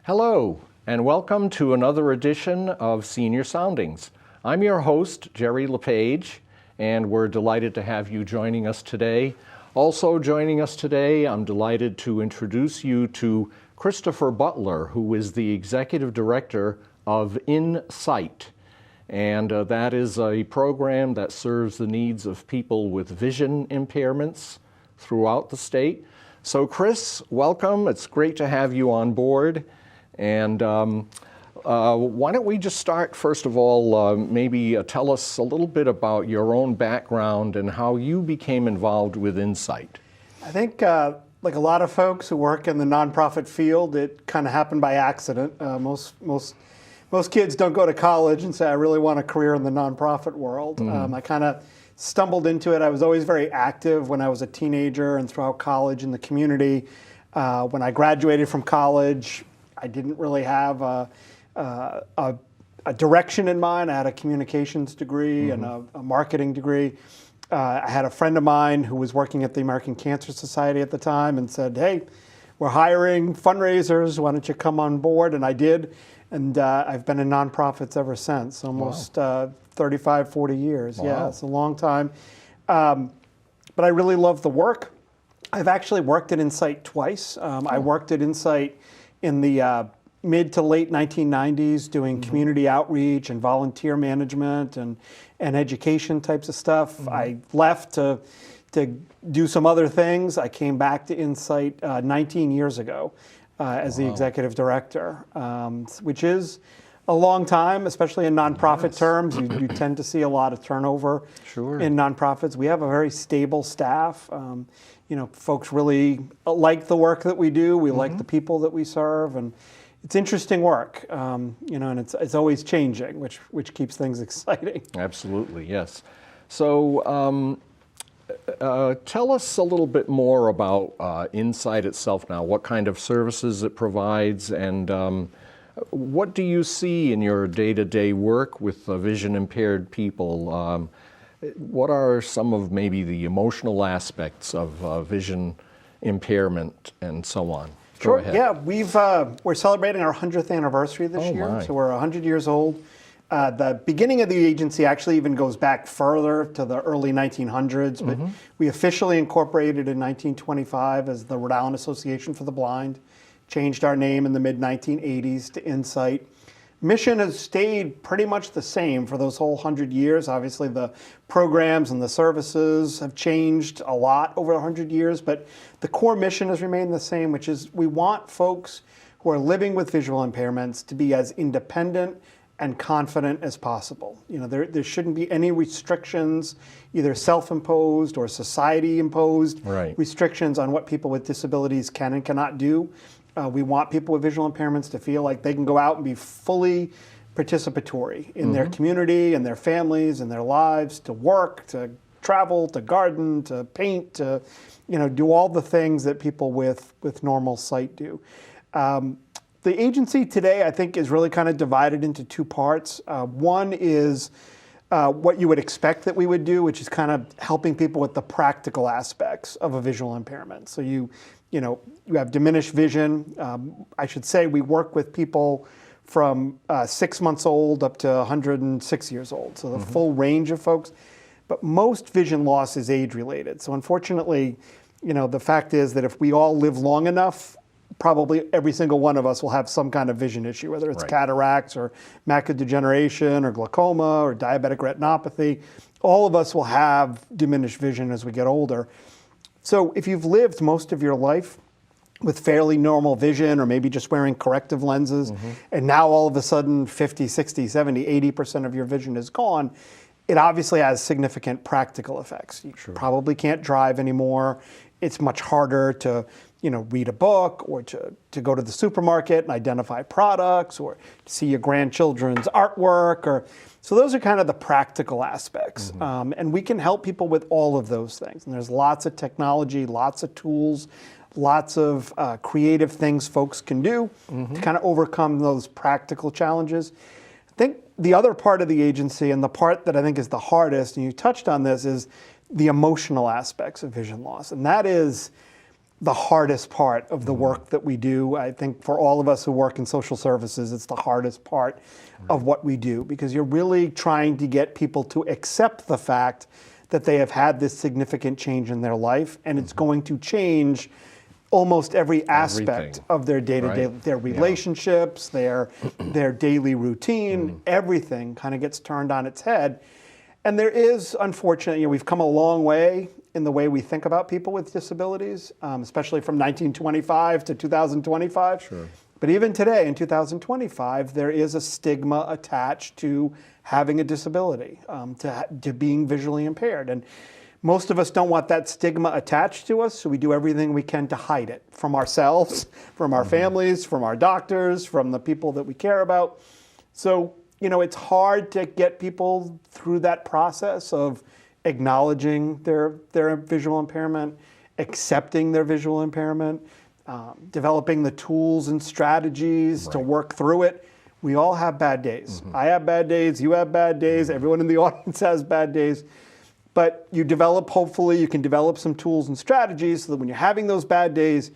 Hello, and welcome to another edition of Senior Soundings. I'm your host, Jerry LePage, and we're delighted to have you joining us today. Also joining us today, I'm delighted to introduce you to Christopher Butler, who is the Executive Director of Insight. And that is a program that serves the needs of people with vision impairments throughout the state. So Chris, welcome. It's great to have you on board. And why don't we just start, first of all, maybe tell us a little bit about your own background and how you became involved with Insight. I think like a lot of folks who work in the nonprofit field, it kind of happened by accident. Most kids don't go to college and say, I really want a career in the nonprofit world. I kind of stumbled into it. I was always very active when I was a teenager and throughout college in the community. When I graduated from college, I didn't really have a direction in mind. I had a communications degree and a marketing degree. I had a friend of mine who was working at the American Cancer Society at the time and said, hey, we're hiring fundraisers. Why don't you come on board? And I did. And I've been in nonprofits ever since, almost 35, 40 years. Wow. Yeah, it's a long time. But I really love the work. I've actually worked at Insight twice. I worked at Insight in the mid to late 1990s doing community outreach and volunteer management and education types of stuff. I left to do some other things. I came back to Insight 19 years ago. As the executive director, which is a long time, especially in nonprofit terms. You tend to see a lot of turnover in nonprofits. We have a very stable staff. Folks really like the work that we do. We like the people that we serve, and it's interesting work. And it's always changing, which keeps things exciting. Absolutely, yes. So. Tell us a little bit more about Insight itself now, what kind of services it provides, and what do you see in your day-to-day work with vision impaired people? What are some of maybe the emotional aspects of vision impairment and so on? Sure, yeah, we're celebrating our 100th anniversary this year, so we're 100 years old. The beginning of the agency actually even goes back further to the early 1900s, but we officially incorporated in 1925 as the Rhode Island Association for the Blind, changed our name in the mid-1980s to Insight. Mission has stayed pretty much the same for those whole 100 years. Obviously, the programs and the services have changed a lot over 100 years, but the core mission has remained the same, which is we want folks who are living with visual impairments to be as independent and confident as possible. There shouldn't be any restrictions, either self-imposed or society-imposed restrictions on what people with disabilities can and cannot do. We want people with visual impairments to feel like they can go out and be fully participatory in their community and their families and their lives, to work, to travel, to garden, to paint, to do all the things that people with normal sight do. The agency today, I think, is really kind of divided into two parts. One is what you would expect that we would do, which is kind of helping people with the practical aspects of a visual impairment. So you have diminished vision. I should say we work with people from 6 months old up to 106 years old, so the full range of folks. But most vision loss is age-related. So unfortunately, the fact is that if we all live long enough, probably every single one of us will have some kind of vision issue, whether it's cataracts or macular degeneration or glaucoma or diabetic retinopathy. All of us will have diminished vision as we get older. So if you've lived most of your life with fairly normal vision or maybe just wearing corrective lenses, and now all of a sudden 50, 60, 70, 80% of your vision is gone, it obviously has significant practical effects. You probably can't drive anymore. It's much harder to read a book or to go to the supermarket and identify products or see your grandchildren's artwork. So those are kind of the practical aspects. And we can help people with all of those things. And there's lots of technology, lots of tools, lots of creative things folks can do to kind of overcome those practical challenges. I think the other part of the agency, and the part that I think is the hardest, and you touched on this, is the emotional aspects of vision loss. And that is the hardest part of the work that we do. I think for all of us who work in social services, it's the hardest part of what we do, because you're really trying to get people to accept the fact that they have had this significant change in their life, and it's going to change almost every aspect of their day-to-day, their relationships, their daily routine, everything kind of gets turned on its head. And there is, unfortunately, we've come a long way in the way we think about people with disabilities, especially from 1925 to 2025. Sure. But even today, in 2025, there is a stigma attached to having a disability, to being visually impaired. And most of us don't want that stigma attached to us, so we do everything we can to hide it from ourselves, from our families, from our doctors, from the people that we care about. So, it's hard to get people through that process of acknowledging their visual impairment, accepting their visual impairment, developing the tools and strategies to work through it. We all have bad days. I have bad days, you have bad days, everyone in the audience has bad days. But hopefully you can develop some tools and strategies so that when you're having those bad days,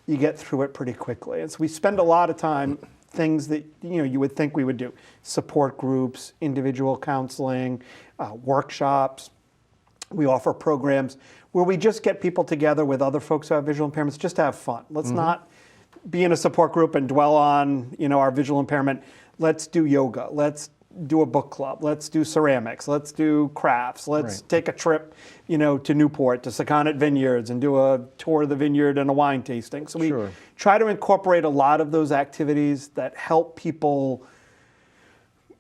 you get through it pretty quickly. And so we spend a lot of time, things that you would think we would do: support groups, individual counseling, workshops. We offer programs where we just get people together with other folks who have visual impairments just to have fun. Let's not be in a support group and dwell on our visual impairment. Let's do yoga. Let's do a book club. Let's do ceramics. Let's do crafts. Let's take a trip, to Newport, to Sakonnet Vineyards, and do a tour of the vineyard and a wine tasting. So we try to incorporate a lot of those activities that help people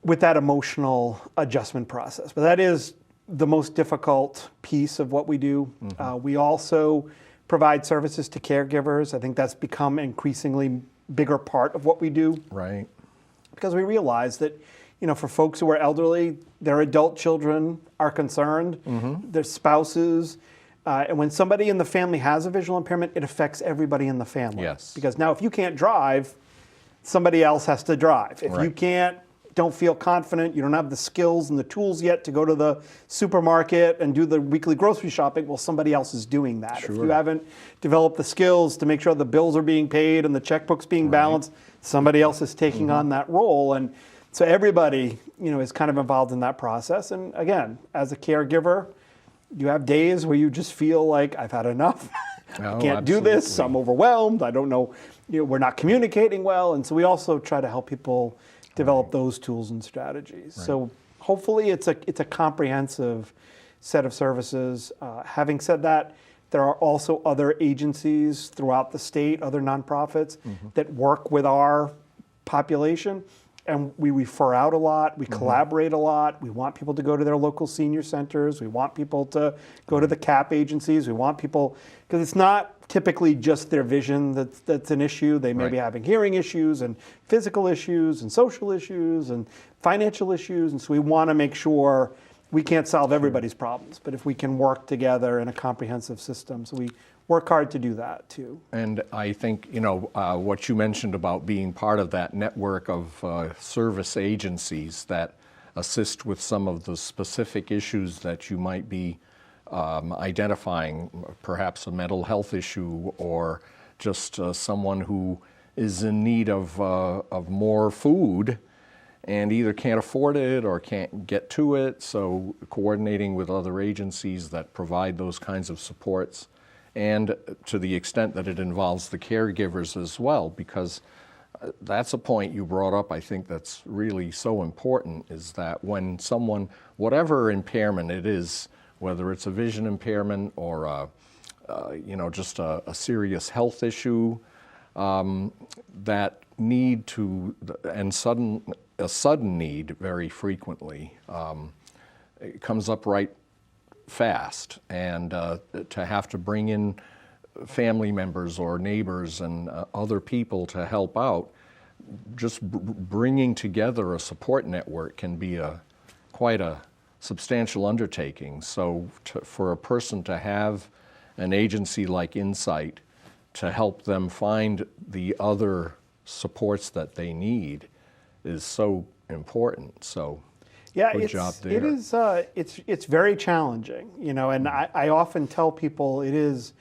with that emotional adjustment process. But that is the most difficult piece of what we do. We also provide services to caregivers. I think that's become an increasingly bigger part of what we do. Right. Because we realize that, for folks who are elderly, their adult children are concerned, their spouses, and when somebody in the family has a visual impairment, it affects everybody in the family. Yes. Because now if you can't drive, somebody else has to drive. If you don't feel confident, you don't have the skills and the tools yet to go to the supermarket and do the weekly grocery shopping, well, somebody else is doing that. If you haven't developed the skills to make sure the bills are being paid and the checkbook's being balanced, somebody else is taking on that role. And so everybody, is kind of involved in that process. And again, as a caregiver, you have days where you just feel like, I've had enough. I can't do this. I'm overwhelmed. I don't know. We're not communicating well. And so we also try to help people develop those tools and strategies. So hopefully it's a comprehensive set of services. Having said that, there are also other agencies throughout the state, other nonprofits that work with our population. And we refer out a lot, we collaborate a lot, we want people to go to their local senior centers, we want people to go to the CAP agencies, we want people, because it's not typically just their vision that's an issue. They may be having hearing issues and physical issues and social issues and financial issues, and so we want to make sure we can't solve everybody's problems, but if we can work together in a comprehensive system, so we work hard to do that too. And I think, what you mentioned about being part of that network of service agencies that assist with some of the specific issues that you might be identifying, perhaps a mental health issue or just someone who is in need of more food and either can't afford it or can't get to it. So coordinating with other agencies that provide those kinds of supports, and to the extent that it involves the caregivers as well, because that's a point you brought up, I think that's really so important, is that when someone, whatever impairment it is, whether it's a vision impairment or just a serious health issue, that need to, and a sudden need very frequently, it comes up right fast, and to have to bring in family members or neighbors and other people to help out, just bringing together a support network can be quite a substantial undertaking. So for a person to have an agency like Insight to help them find the other supports that they need is so important. So good job there. It is. It's very challenging, and I often tell people it is.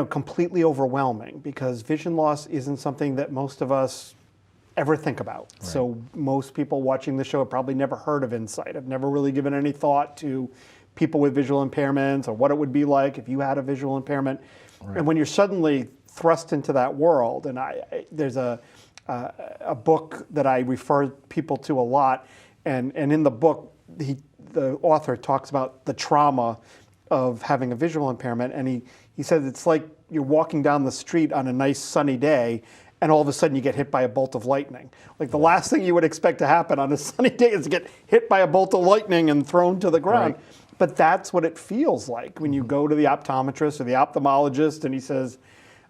completely overwhelming because vision loss isn't something that most of us ever think about. Right. So most people watching the show have probably never heard of Insight. Have never really given any thought to people with visual impairments or what it would be like if you had a visual impairment. Right. And when you're suddenly thrust into that world, and there's a book that I refer people to a lot, and in the book, the author talks about the trauma of having a visual impairment, and he says it's like you're walking down the street on a nice sunny day, and all of a sudden you get hit by a bolt of lightning. Like the last thing you would expect to happen on a sunny day is to get hit by a bolt of lightning and thrown to the ground. Right. But that's what it feels like when you go to the optometrist or the ophthalmologist and he says,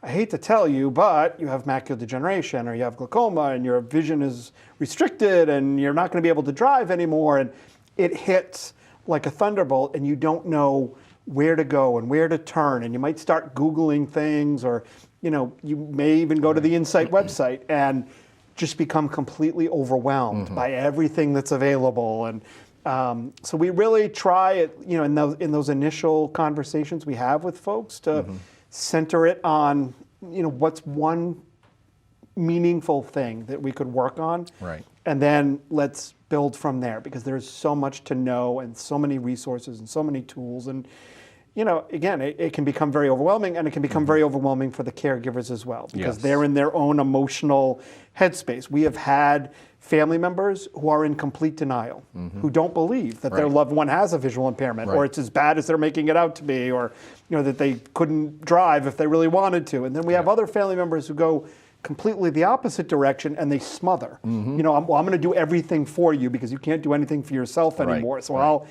I hate to tell you, but you have macular degeneration or you have glaucoma and your vision is restricted and you're not going to be able to drive anymore. And it hits like a thunderbolt and you don't know where to go and where to turn. And you might start Googling things or you may even go to the Insight website and just become completely overwhelmed by everything that's available. And so we really try, in those initial conversations we have with folks to center it on, what's one meaningful thing that we could work on. Right. And then let's build from there because there's so much to know and so many resources and so many tools. And again, it can become very overwhelming, and it can become very overwhelming for the caregivers as well, because they're in their own emotional headspace. We have had family members who are in complete denial, who don't believe that their loved one has a visual impairment, or it's as bad as they're making it out to be, or that they couldn't drive if they really wanted to. And then we have other family members who go completely the opposite direction, and they smother. I'm going to do everything for you because you can't do anything for yourself anymore. So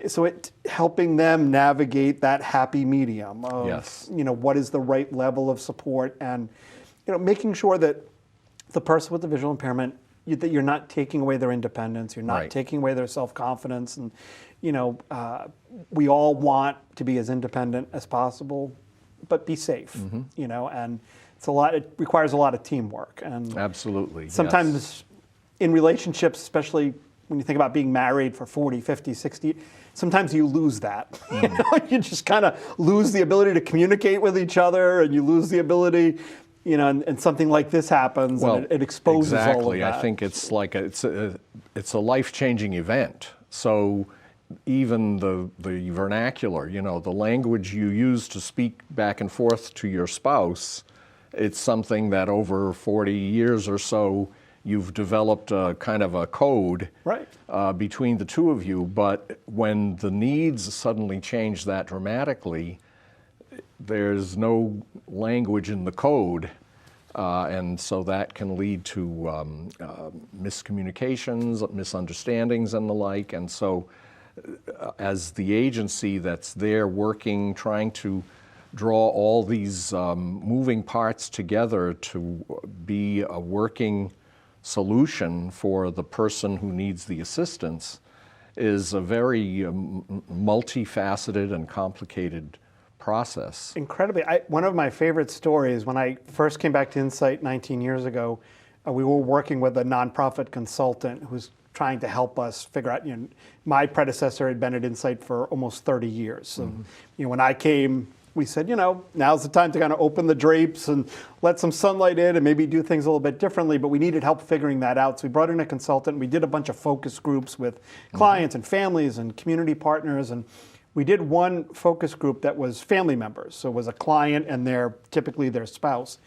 So it helping them navigate that happy medium of what is the right level of support, and making sure that the person with the visual impairment, that you're not taking away their independence, you're not taking away their self-confidence, and we all want to be as independent as possible, but be safe. And it's a lot. It requires a lot of teamwork, and absolutely sometimes in relationships, especially when you think about being married for 40, 50, 60, sometimes you lose that. You just kind of lose the ability to communicate with each other, and you lose the ability, and something like this happens, and it exposes all of that. I think it's like it's a life-changing event. So even the vernacular, the language you use to speak back and forth to your spouse, it's something that over 40 years or so, you've developed a kind of a code between the two of you, but when the needs suddenly change that dramatically, there's no language in the code, and so that can lead to miscommunications, misunderstandings, and the like. And so as the agency that's there working, trying to draw all these moving parts together to be a working solution for the person who needs the assistance, is a very multifaceted and complicated process. Incredibly. One of my favorite stories, when I first came back to Insight 19 years ago, we were working with a nonprofit consultant who's trying to help us figure out, my predecessor had been at Insight for almost 30 years. So, when I came, we said, now's the time to kind of open the drapes and let some sunlight in and maybe do things a little bit differently, but we needed help figuring that out. So we brought in a consultant. We did a bunch of focus groups with clients and families and community partners, and we did one focus group that was family members. So it was a client and typically their spouse.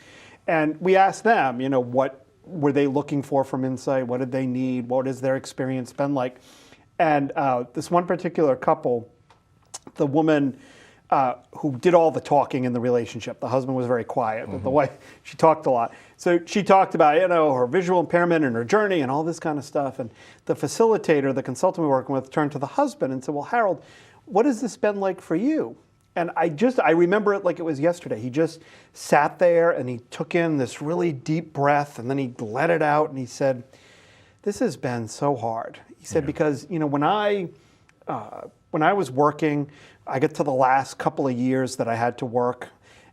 And we asked them, what were they looking for from Insight? What did they need? What has their experience been like? And this one particular couple, the woman who did all the talking in the relationship. The husband was very quiet, but the wife, she talked a lot. So she talked about, her visual impairment and her journey and all this kind of stuff. And the facilitator, the consultant we were working with, turned to the husband and said, well, Harold, what has this been like for you? And I remember it like it was yesterday. He just sat there and he took in this really deep breath, and then he let it out and he said, this has been so hard. He said, because, when I was working, I get to the last couple of years that I had to work,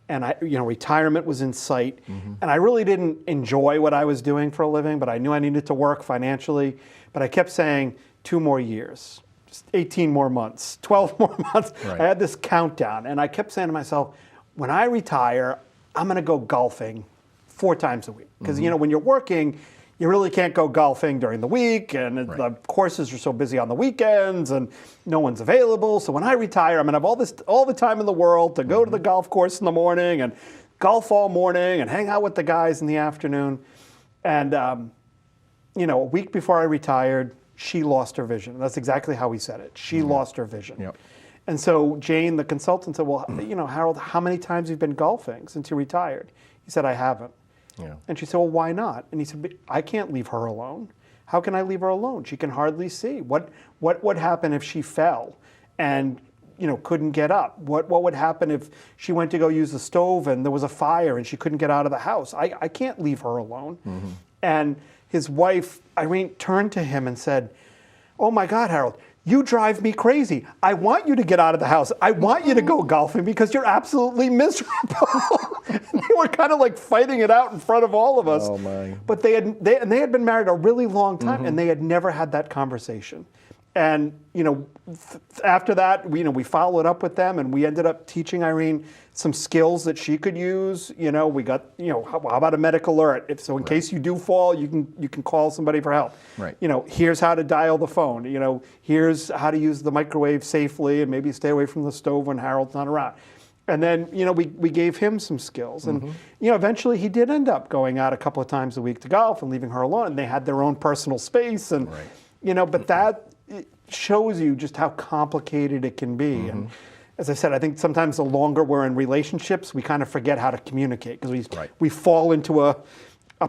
and retirement was in sight, and I really didn't enjoy what I was doing for a living, but I knew I needed to work financially. But I kept saying 2 more years, just 18 more months, 12 more months. I had this countdown, and I kept saying to myself, when I retire, I'm going to go golfing 4 times a week. Because, when you're working, you really can't go golfing during the week, and the courses are so busy on the weekends, and no one's available. So when I retire, I'm going to have all the time in the world to go to the golf course in the morning and golf all morning and hang out with the guys in the afternoon. And, a week before I retired, she lost her vision. That's exactly how he said it. She lost her vision. Yep. And so Jane, the consultant, said, well, Harold, how many times have you been golfing since you retired? He said, I haven't. Yeah. And she said, well, why not? And he said, I can't leave her alone. How can I leave her alone? She can hardly see. What would happen if she fell and couldn't get up? What would happen if she went to go use the stove and there was a fire and she couldn't get out of the house? I can't leave her alone. And his wife, Irene, turned to him and said, oh my God, Harold, you drive me crazy. I want you to get out of the house. I want you to go golfing because you're absolutely miserable. They were kind of like fighting it out in front of all of us. Oh my. But they had been married a really long time, and they had never had that conversation. And after that, we followed up with them, and we ended up teaching Irene some skills that she could use. We got how about a medical alert? In case you do fall, you can call somebody for help. Right. Here's how to dial the phone. Here's how to use the microwave safely, and maybe stay away from the stove when Harold's not around. And then we gave him some skills, and eventually he did end up going out a couple of times a week to golf and leaving her alone. And they had their own personal space, and but that. It shows you just how complicated it can be. And as I said, I think sometimes the longer we're in relationships, we kind of forget how to communicate because we fall into a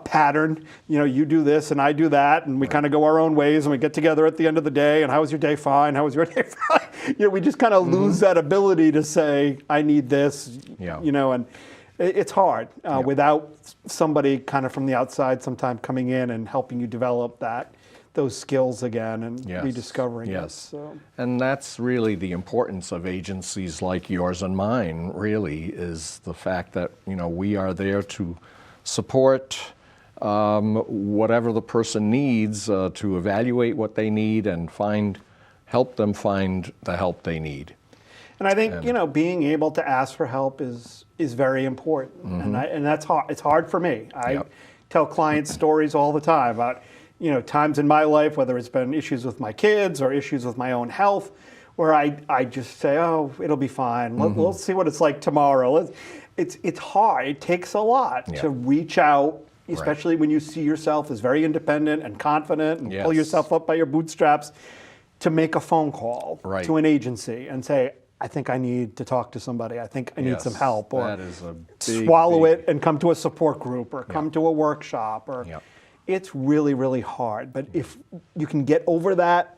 pattern. You do this and I do that, and we kind of go our own ways, and we get together at the end of the day, and how was your day? Fine. How was your day? Fine. We just kind of lose that ability to say, I need this, and it's hard without somebody kind of from the outside sometime coming in and helping you develop those skills again and rediscovering it. So. And that's really the importance of agencies like yours and mine, really, is the fact that, we are there to support whatever the person needs, to evaluate what they need and help them find the help they need. And I think, being able to ask for help is very important. And that's hard. It's hard for me. I tell clients stories all the time about times in my life, whether it's been issues with my kids or issues with my own health, where I just say, oh, it'll be fine. Let's see what it's like tomorrow. It's hard. It takes a lot to reach out, especially when you see yourself as very independent and confident and pull yourself up by your bootstraps, to make a phone call to an agency and say, I think I need to talk to somebody. I think I need some help. Or that is a big, swallow it and come to a support group or come to a workshop. Or it's really, really hard. But if you can get over that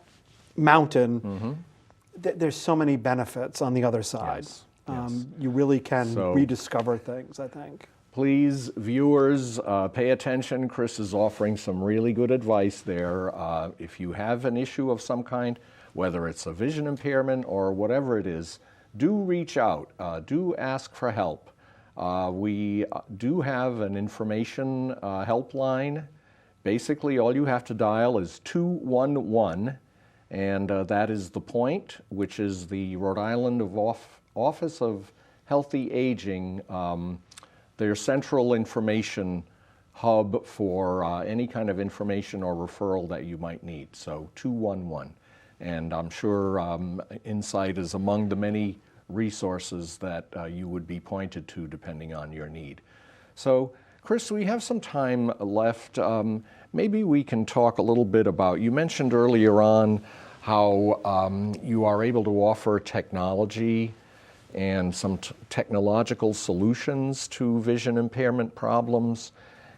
mountain, there's so many benefits on the other side. You really can rediscover things, I think. Please, viewers, pay attention. Chris is offering some really good advice there. If you have an issue of some kind, whether it's a vision impairment or whatever it is, do reach out. Do ask for help. We do have an information helpline. Basically, all you have to dial is 211, and that is the Point, which is the Rhode Island Office of Healthy Aging, their central information hub for any kind of information or referral that you might need. So 211. And I'm sure Insight is among the many resources that you would be pointed to depending on your need. So, Chris, we have some time left. Maybe we can talk a little bit about, you mentioned earlier on how you are able to offer technology and some technological solutions to vision impairment problems.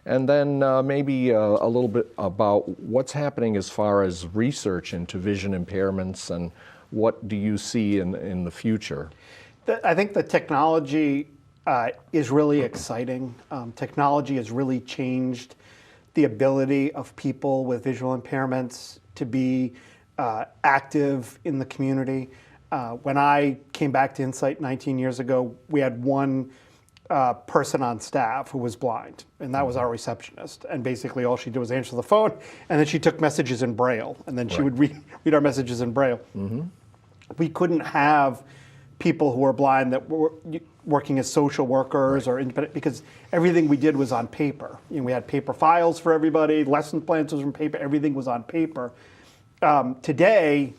And then maybe a little bit about what's happening as far as research into vision impairments and what do you see in the future? I think the technology is really exciting. Technology has really changed the ability of people with visual impairments to be active in the community. When I came back to Insight 19 years ago, we had one person on staff who was blind, and that was our receptionist. And basically all she did was answer the phone, and then she took messages in Braille, and then she would read our messages in Braille. We couldn't have people who were blind that working as social workers or independent, because everything we did was on paper. We had paper files for everybody, lesson plans was from paper, everything was on paper. Today,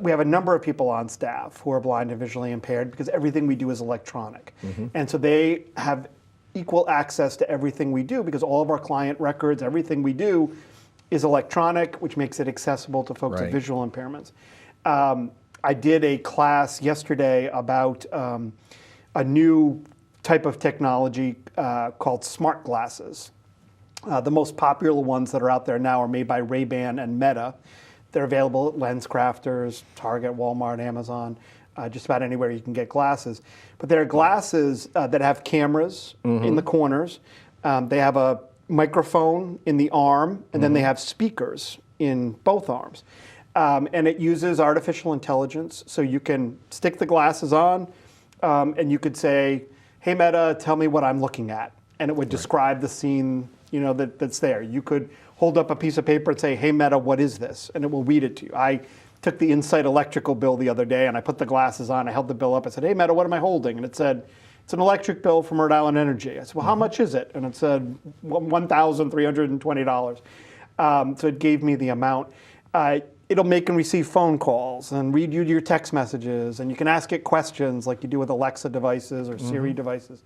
we have a number of people on staff who are blind and visually impaired because everything we do is electronic. And so they have equal access to everything we do because all of our client records, everything we do is electronic, which makes it accessible to folks with visual impairments. I did a class yesterday about a new type of technology called smart glasses. The most popular ones that are out there now are made by Ray-Ban and Meta. They're available at LensCrafters, Target, Walmart, Amazon, just about anywhere you can get glasses. But they're glasses that have cameras in the corners. They have a microphone in the arm, and then they have speakers in both arms. And it uses artificial intelligence, so you can stick the glasses on, and you could say, "Hey Meta, tell me what I'm looking at," and it would describe the scene, that's there. You could hold up a piece of paper and say, "Hey Meta, what is this?" and it will read it to you. I took the Insight electrical bill the other day, and I put the glasses on. I held the bill up. I said, "Hey Meta, what am I holding?" And it said, "It's an electric bill from Rhode Island Energy." I said, "Well, how much is it?" And it said, $1,320. So it gave me the amount. It'll make and receive phone calls and read you your text messages, and you can ask it questions like you do with Alexa devices or Siri devices.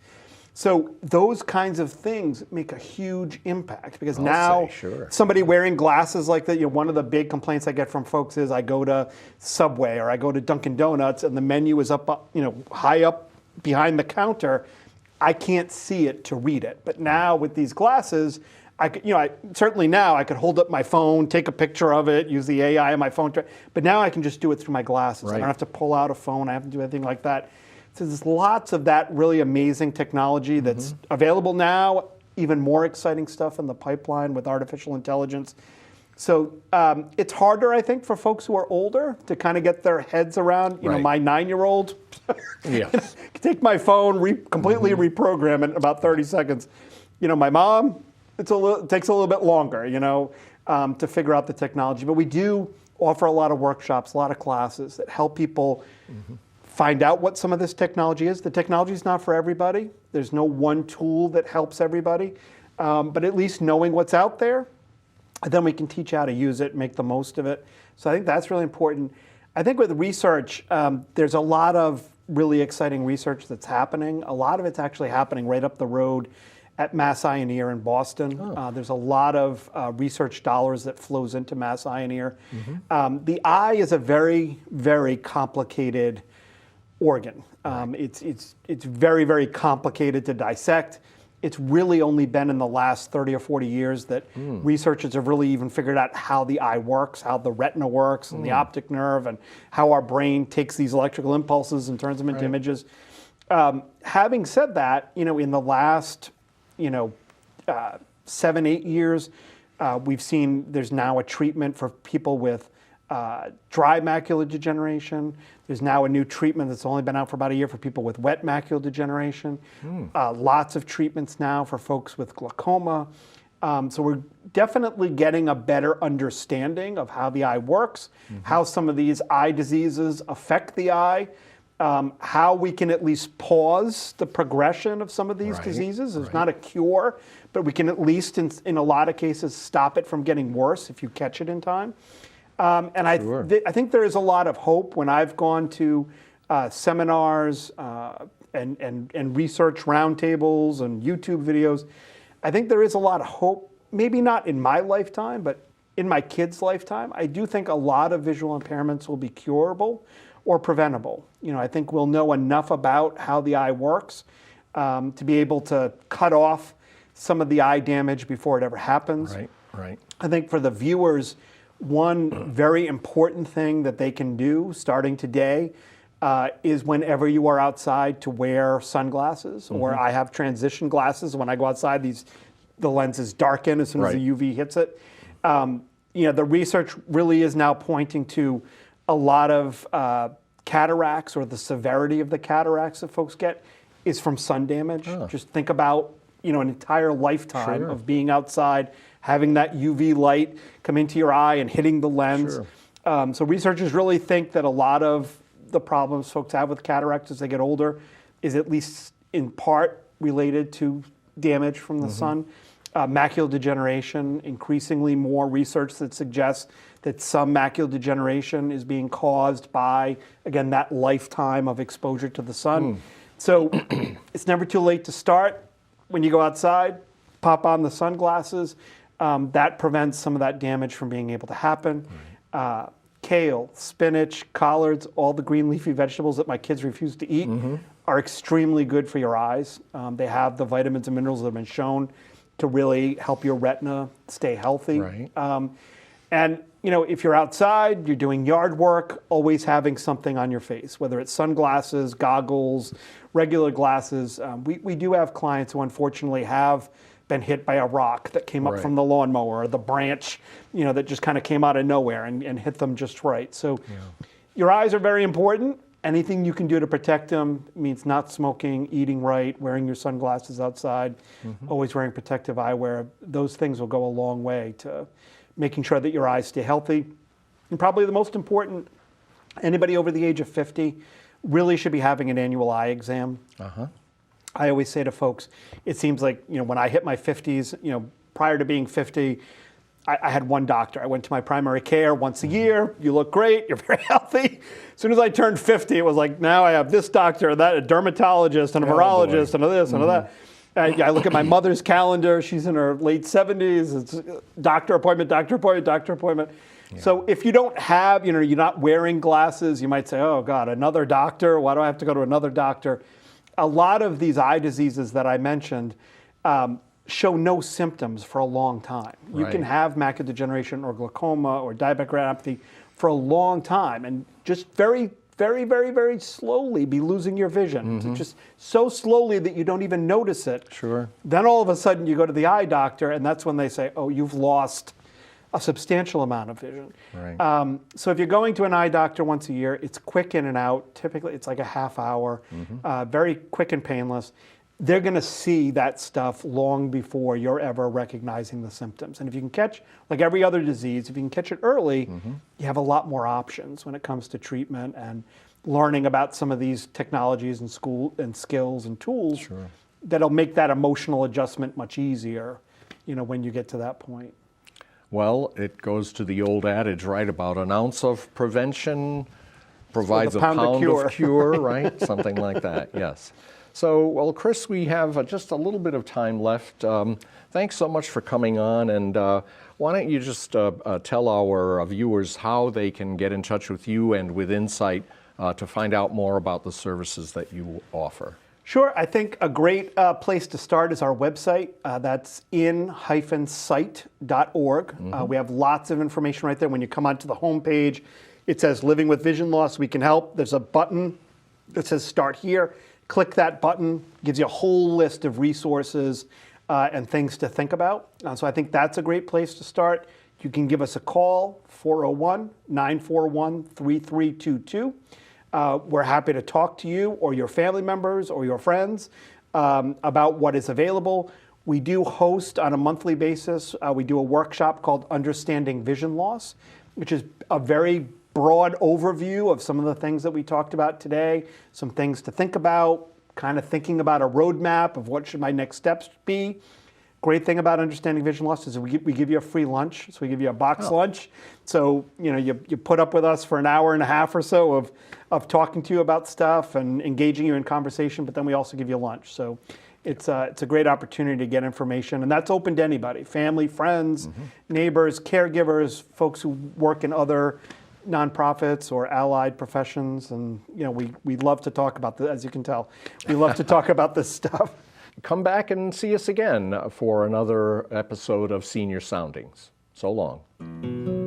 So those kinds of things make a huge impact because now somebody wearing glasses like that, one of the big complaints I get from folks is I go to Subway or I go to Dunkin' Donuts and the menu is up, high up behind the counter. I can't see it to read it. But now with these glasses, I could, certainly now I could hold up my phone, take a picture of it, use the AI on my phone. But now I can just do it through my glasses. I don't have to pull out a phone. I have to do anything like that. So there's lots of that really amazing technology that's available now. Even more exciting stuff in the pipeline with artificial intelligence. So it's harder, I think, for folks who are older to kind of get their heads around. My 9-year-old can take my phone, completely reprogram it in about 30 seconds. My mom, it takes a little bit longer, to figure out the technology. But we do offer a lot of workshops, a lot of classes that help people find out what some of this technology is. The technology is not for everybody. There's no one tool that helps everybody. But at least knowing what's out there, then we can teach how to use it, make the most of it. So I think that's really important. I think with research, there's a lot of really exciting research that's happening. A lot of it's actually happening right up the road at Mass Eye and Ear in Boston. There's a lot of research dollars that flows into Mass Eye and Ear. The eye is a very, very complicated organ. It's very, very complicated to dissect. It's really only been in the last 30 or 40 years that researchers have really even figured out how the eye works, how the retina works, and the optic nerve, and how our brain takes these electrical impulses and turns them into images. Having said that, in the last 7-8 years, we've seen there's now a treatment for people with dry macular degeneration. There's now a new treatment that's only been out for about a year for people with wet macular degeneration. Lots of treatments now for folks with glaucoma. So we're definitely getting a better understanding of how the eye works, how some of these eye diseases affect the eye, how we can at least pause the progression of some of these diseases. There's not a cure, but we can at least, in a lot of cases, stop it from getting worse if you catch it in time. And I think there is a lot of hope when I've gone to seminars and research roundtables and YouTube videos. I think there is a lot of hope, maybe not in my lifetime, but in my kids' lifetime. I do think a lot of visual impairments will be curable or preventable. I think we'll know enough about how the eye works to be able to cut off some of the eye damage before it ever happens. Right. I think for the viewers, one very important thing that they can do starting today is whenever you are outside to wear sunglasses, or I have transition glasses. When I go outside, the lenses darken as soon as the UV hits it. The research really is now pointing to a lot of cataracts, or the severity of the cataracts that folks get is from sun damage. Just think about an entire lifetime of being outside, having that UV light come into your eye and hitting the lens. So researchers really think that a lot of the problems folks have with cataracts as they get older, is at least in part related to damage from the sun. Macular degeneration, increasingly more research that suggests that some macular degeneration is being caused by, again, that lifetime of exposure to the sun. So it's never too late to start. When you go outside, pop on the sunglasses. That prevents some of that damage from being able to happen. Kale, spinach, collards, all the green leafy vegetables that my kids refuse to eat are extremely good for your eyes. They have the vitamins and minerals that have been shown to really help your retina stay healthy. And if you're outside, you're doing yard work, always having something on your face, whether it's sunglasses, goggles, regular glasses. We do have clients who unfortunately have been hit by a rock that came up from the lawnmower, or the branch, that just kind of came out of nowhere and hit them just right. So your eyes are very important. Anything you can do to protect them means not smoking, eating right, wearing your sunglasses outside, always wearing protective eyewear. Those things will go a long way to making sure that your eyes stay healthy. And probably the most important, anybody over the age of 50 really should be having an annual eye exam. I always say to folks, it seems like, when I hit my 50s, prior to being 50, I had one doctor. I went to my primary care once a year. You look great. You're very healthy. As soon as I turned 50, it was like, now I have this doctor, that, a dermatologist, and a virologist, and a this, and a that. I look at my mother's calendar. She's in her late 70s. It's doctor appointment, doctor appointment, doctor appointment. So if you don't have, you're not wearing glasses, you might say, oh, God, another doctor? Why do I have to go to another doctor? A lot of these eye diseases that I mentioned show no symptoms for a long time. You can have macular degeneration or glaucoma or diabetic retinopathy for a long time and just very, very, very, very slowly be losing your vision. Just so slowly that you don't even notice it. Then all of a sudden you go to the eye doctor and that's when they say, oh, you've lost a substantial amount of vision. So if you're going to an eye doctor once a year, it's quick in and out. Typically it's like a half hour, very quick and painless. They're going to see that stuff long before you're ever recognizing the symptoms. And if you can catch, like every other disease, if you can catch it early, you have a lot more options when it comes to treatment and learning about some of these technologies and skills and tools that'll make that emotional adjustment much easier, when you get to that point. Well, it goes to the old adage, right, about an ounce of prevention provides a pound of cure, right? Something like that, yes. So, well, Chris, we have just a little bit of time left. Thanks so much for coming on, and why don't you just tell our viewers how they can get in touch with you and with Insight to find out more about the services that you offer? Sure. I think a great place to start is our website. That's in-sight.org. We have lots of information right there. When you come onto the homepage, it says Living with Vision Loss, we can help. There's a button that says Start Here. Click that button, gives you a whole list of resources and things to think about. So I think that's a great place to start. You can give us a call, 401-941-3322. We're happy to talk to you or your family members or your friends about what is available. We do host on a monthly basis, we do a workshop called Understanding Vision Loss, which is a very broad overview of some of the things that we talked about today, some things to think about, kind of thinking about a roadmap of what should my next steps be. Great thing about Understanding Vision Loss is we give you a free lunch. So we give you a box lunch. So you put up with us for an hour and a half or so of talking to you about stuff and engaging you in conversation, but then we also give you lunch. So it's a great opportunity to get information, and that's open to anybody, family, friends, neighbors, caregivers, folks who work in other nonprofits or allied professions, and we love to talk about this. As you can tell, we love to talk about this stuff. Come back and see us again for another episode of Senior Soundings. So long.